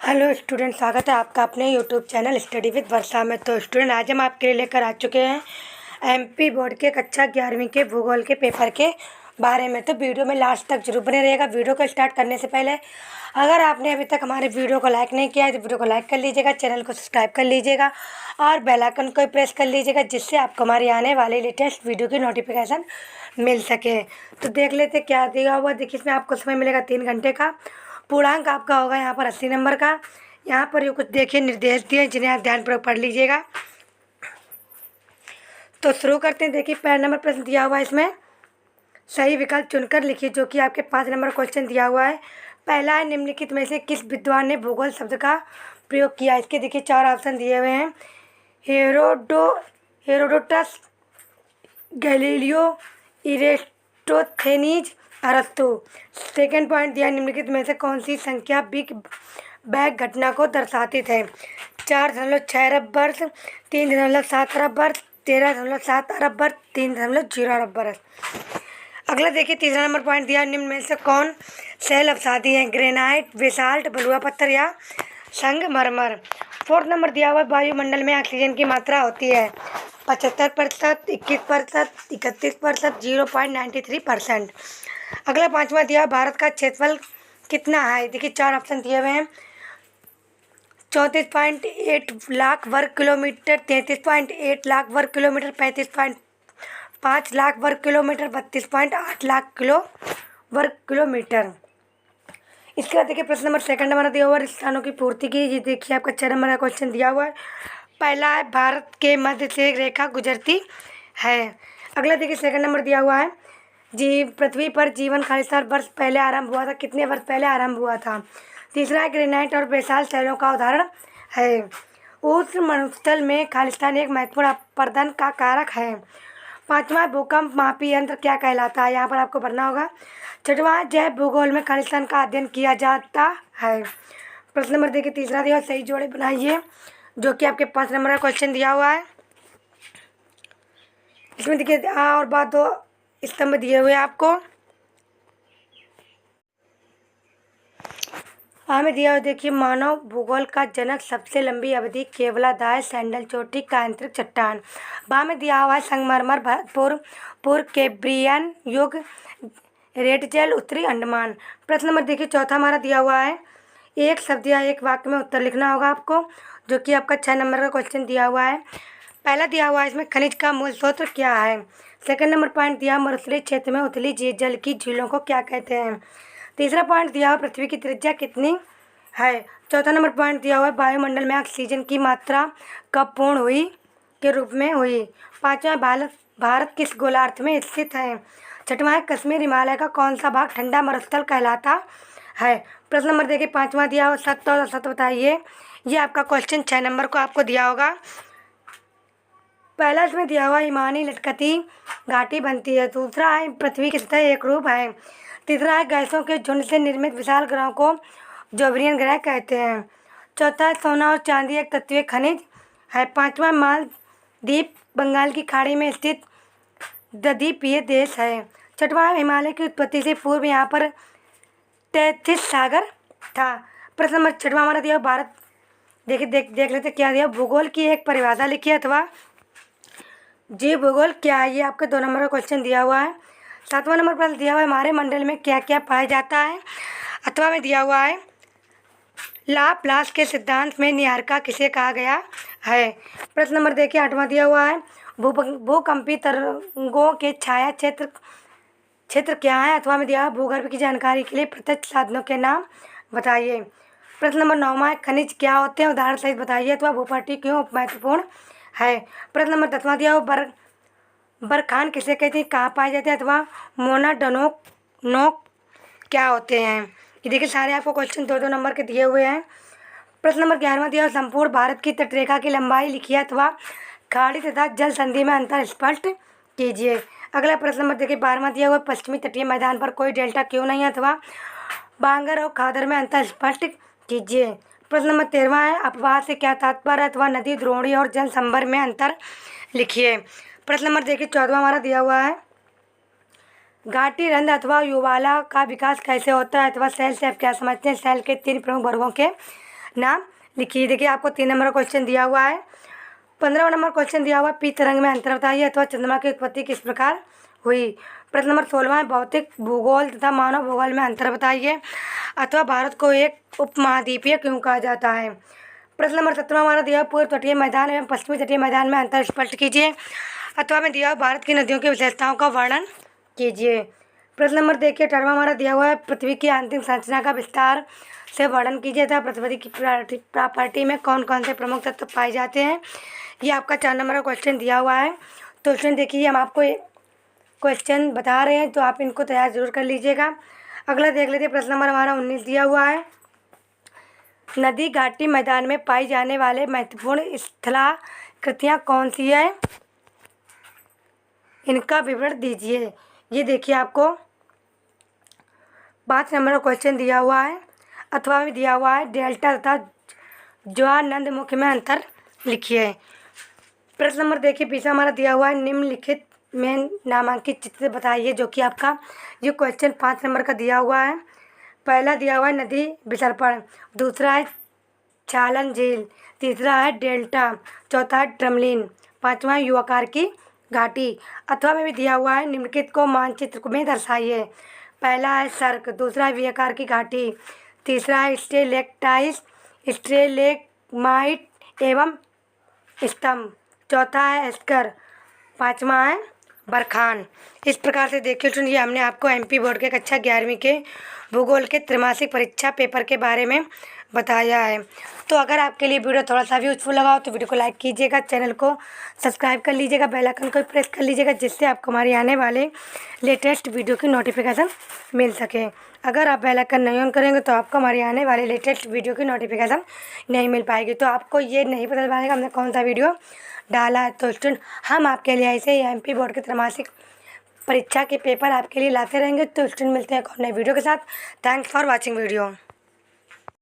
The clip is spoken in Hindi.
हेलो स्टूडेंट, स्वागत है आपका अपने यूट्यूब चैनल स्टडी विद वर्षा में। तो स्टूडेंट, आज हम आपके लिए लेकर आ चुके हैं एमपी बोर्ड के कक्षा 11वीं के भूगोल के पेपर के बारे में। तो वीडियो में लास्ट तक जरूर बने रहेगा। वीडियो को स्टार्ट करने से पहले अगर आपने अभी तक हमारे वीडियो को लाइक नहीं किया है तो वीडियो को लाइक कर लीजिएगा, चैनल को सब्सक्राइब कर लीजिएगा और बेल आइकन को प्रेस कर लीजिएगा, जिससे आपको हमारी आने वाली लेटेस्ट वीडियो की नोटिफिकेशन मिल सके। तो देख लेते क्या दिया हुआ। देखिए, इसमें आपको समय मिलेगा 3 घंटे का। पूर्णांक आपका होगा यहाँ पर 80 नंबर का। यहाँ पर ये कुछ देखिए निर्देश दिए जिन्हें आप ध्यानपूर्वक पढ़ लीजिएगा। तो शुरू करते हैं। देखिए, पहला नंबर प्रश्न दिया हुआ है, इसमें सही विकल्प चुनकर लिखिए, जो कि आपके 5 नंबर क्वेश्चन दिया हुआ है। पहला है, निम्नलिखित में से किस विद्वान ने भूगोल शब्द का प्रयोग किया। इसके देखिए 4 ऑप्शन दिए हुए हैं। हेरोडोटस, गैलीलियो, इरेस्टोथेनीज, अरस्तु। सेकेंड पॉइंट दिया, निम्नलिखित में से कौन सी संख्या बिग बैग घटना को दर्शाती है। 4.6 अरब वर्ष, 3.7 अरब वर्ष, 13.7 अरब वर्ष, 3.0 अरब वर्ष। अगला देखिए, तीसरा नंबर पॉइंट दिया, निम्न में से कौन शैल अवसादी है। ग्रेनाइट, बेसाल्ट, बलुआ पत्थर या संगमरमर। फोर्थ नंबर दिया हुआ, वायुमंडल में ऑक्सीजन की मात्रा होती है 75%, 21%, 31%, 0.93%। अगला पांचवा दिया, भारत का क्षेत्रफल कितना है। देखिए 4 ऑप्शन दिए हुए हैं। 34.8 लाख वर्ग किलोमीटर, 33.8 लाख वर्ग किलोमीटर, 35.5 लाख वर्ग किलोमीटर, 32.8 लाख वर्ग किलोमीटर। इसके बाद देखिए प्रश्न नंबर सेकंड नंबर दिया हुआ है, स्थानों की पूर्ति की। ये देखिए आपका 6 नंबर का क्वेश्चन दिया हुआ है। पहला है, भारत के मध्य से एक रेखा गुजरती है। अगला देखिए सेकंड नंबर दिया हुआ है, पृथ्वी पर जीवन खालिस्तान वर्ष पहले आरंभ हुआ था। कितने वर्ष पहले आरंभ हुआ था। तीसरा है, ग्रेनाइट और बेसाल्ट शैलों का उदाहरण है। उष्ण मरुस्थल में खालिस्तान एक महत्वपूर्ण अपरदन का कारक है। पांचवा, भूकंप मापी यंत्र क्या कहलाता है। यहाँ पर आपको भरना होगा। छठवां, जैव भूगोल में खालिस्तान का अध्ययन किया जाता है। प्रश्न नंबर देखिए तीसरा दिया, सही जोड़े बनाइए, जो कि आपके 5 नंबर का क्वेश्चन दिया हुआ है। इसमें देखिए और बात 2 स्तंभ दिए हुए आपको। हमें दिया हुआ देखिए, मानव भूगोल का जनक, सबसे लंबी अवधि, केवलादाय, सैंडल चोटी, कायांतरिक चट्टान। वहाँ में दिया हुआ है संगमरमर, पूर्व कैम्ब्रियन युग, रेड जेल, उत्तरी अंडमान। प्रश्न नंबर देखिए चौथा हमारा दिया हुआ है, एक शब्द या एक वाक्य में उत्तर लिखना होगा आपको, जो कि आपका 6 नंबर का क्वेश्चन दिया हुआ है। पहला दिया हुआ है, इसमें खनिज का मूल स्रोत क्या है। सेकंड नंबर पॉइंट दिया, मरुस्थलीय क्षेत्र में उथली जल की झीलों को क्या कहते हैं। तीसरा पॉइंट दिया हुआ, पृथ्वी की त्रिज्या कितनी है। चौथा नंबर पॉइंट दिया हुआ है, वायुमंडल में ऑक्सीजन की मात्रा कब पूर्ण हुई के रूप में हुई। पाँचवा, भारत किस गोलार्ध में स्थित है। छठवां, कश्मीर हिमालय का कौन सा भाग ठंडा मरुस्थल कहलाता है। प्रश्न नंबर देखिए पाँचवा दिया हुआ, सत्य और असत्य बताइए। ये आपका क्वेश्चन 6 नंबर को आपको दिया होगा। पहला इसमें दिया हुआ, हिमानी लटकती घाटी बनती है। दूसरा है, पृथ्वी की सतह एक रूप है। तीसरा है, गैसों के झुंड से निर्मित विशाल ग्रहों को जोबरियन ग्रह कहते हैं। चौथा है, सोना और चांदी एक तत्वीय खनिज है। पांचवा, मालदीप बंगाल की खाड़ी में स्थित द्वीपीय देश है। छठवां, हिमालय की उत्पत्ति से पूर्व यहाँ पर तैथिस सागर था। प्रश्न नंबर 6 हमारा दिया, भारत देखिए देख लेते क्या दिया, भूगोल की एक परिभाषा लिखिए अथवा जीव भूगोल क्या है। ये आपके 2 नंबर का क्वेश्चन दिया हुआ है। 7वां नंबर प्रश्न दिया हुआ है, हमारे मंडल में क्या क्या पाया जाता है। अथवा में दिया हुआ है, लाप्लास के सिद्धांत में निहारिका किसे कहा गया है। प्रश्न नंबर देखिए 8वां दिया हुआ है, भूकंपी तरंगों के छाया क्षेत्र क्या है। अथवा में दिया है, भूगर्भ की जानकारी के लिए प्रत्यक्ष साधनों के नाम बताइए। प्रश्न नंबर 9वां है, खनिज क्या होते हैं, उदाहरण सहित बताइए। अथवा भूपट्टी क्यों महत्वपूर्ण है। प्रश्न नंबर 10वां दिया हुआ, बरखान किसे कहते हैं, कहाँ पाए जाते हैं। अथवा मोनाडोनोक क्या होते हैं। ये देखिए सारे आपको क्वेश्चन 2-2 नंबर के दिए हुए हैं। प्रश्न नंबर 11वां दिया, संपूर्ण भारत की तटरेखा की लंबाई लिखिए अथवा खाड़ी तथा जल संधि में अंतर स्पष्ट कीजिए। अगला प्रश्न नंबर देखिए 12वां दिया हुआ, पश्चिमी तटीय मैदान पर कोई डेल्टा क्यों नहीं है। अथवा बांगर और खादर में अंतर स्पष्ट कीजिए। प्रश्न नंबर 13वां है, अपवाह से क्या तात्पर्य। अथवा नदी, द्रोणी और जल संभर में अंतर लिखिए। प्रश्न नंबर देखिए 14वां हमारा दिया हुआ है, घाटी रंध्र अथवा युवाला का विकास कैसे होता है। अथवा सेल से आप क्या समझते हैं। सेल के 3 प्रमुख वर्गों के नाम लिखिए। देखिए आपको 3 नंबर का क्वेश्चन दिया हुआ है। 15वां नंबर क्वेश्चन दिया हुआ है, पी तरंग में अंतर बताइए अथवा चंद्रमा की उत्पत्ति किस प्रकार हुई। प्रश्न नंबर 16 है, भौतिक भूगोल तथा मानव भूगोल में अंतर बताइए अथवा भारत को एक उपमहाद्वीपीय क्यों कहा जाता है। प्रश्न नंबर 17 हमारा दिया पूर्व तटीय मैदान एवं पश्चिमी तटीय मैदान में अंतर स्पष्ट कीजिए अथवा में दिया भारत की नदियों की विशेषताओं का वर्णन कीजिए। प्रश्न नंबर देखिए 18वां हमारा दिया हुआ है, पृथ्वी की अंतिम संरचना का विस्तार से वर्णन कीजिए तथा पृथ्वी की प्रॉपर्टी में कौन कौन से प्रमुख तत्व पाए जाते हैं। ये आपका 4 नंबर का क्वेश्चन दिया हुआ है। तो स्टूडेंट देखिए हम आपको क्वेश्चन बता रहे हैं, तो आप इनको तैयार जरूर कर लीजिएगा। अगला देख लेते हैं, प्रश्न नंबर हमारा 19 दिया हुआ है, नदी घाटी मैदान में पाई जाने वाले महत्वपूर्ण स्थलाकृतियाँ कौन सी है, इनका विवरण दीजिए। ये देखिए आपको 5 नंबर का क्वेश्चन दिया हुआ है अथवा में दिया हुआ है, डेल्टा तथा ज्वारनदमुख में अंतर लिखिए। प्रश्न नंबर देखिए पीछे हमारा दिया हुआ है, निम्नलिखित में नामांकित चित्र बताइए, जो कि आपका ये क्वेश्चन 5 नंबर का दिया हुआ है। पहला दिया हुआ है नदी विसर्पण, दूसरा है चालन झील, तीसरा है डेल्टा, चौथा है ड्रमलिन, पाँचवा है युवाकार की घाटी। अथवा में भी दिया हुआ है, निम्नलिखित को मानचित्र में दर्शाइए। पहला है सर्क, दूसरा है वियाकार की घाटी, तीसरा है स्टेलेक्टाइट, स्टेलेगमाइट एवं स्तंभ, चौथा है एस्कर, पाँचवा है बरखान। इस प्रकार से देखिए स्टूडेंट, ये हमने आपको एमपी बोर्ड के कक्षा 11वीं के भूगोल के त्रैमासिक परीक्षा पेपर के बारे में बताया है। तो अगर आपके लिए वीडियो थोड़ा सा भी यूजफुल लगा हो तो वीडियो को लाइक कीजिएगा, चैनल को सब्सक्राइब कर लीजिएगा, बेल आइकन को प्रेस कर लीजिएगा, जिससे आपको हमारे आने वाले लेटेस्ट वीडियो की नोटिफिकेशन मिल सके। अगर आप बेल आइकन नहीं ऑन करेंगे तो आपको हमारे आने वाले लेटेस्ट वीडियो की नोटिफिकेशन नहीं मिल पाएगी, तो आपको ये नहीं पता चल पाएगा हमने कौन सा वीडियो डाला है। तो स्टूडेंट हम आपके लिए ऐसे ही एमपी बोर्ड के त्रैमासिक परीक्षा के पेपर आपके लिए लाते रहेंगे। तो स्टूडेंट मिलते हैं एक और नए वीडियो के साथ। Thanks for watching video.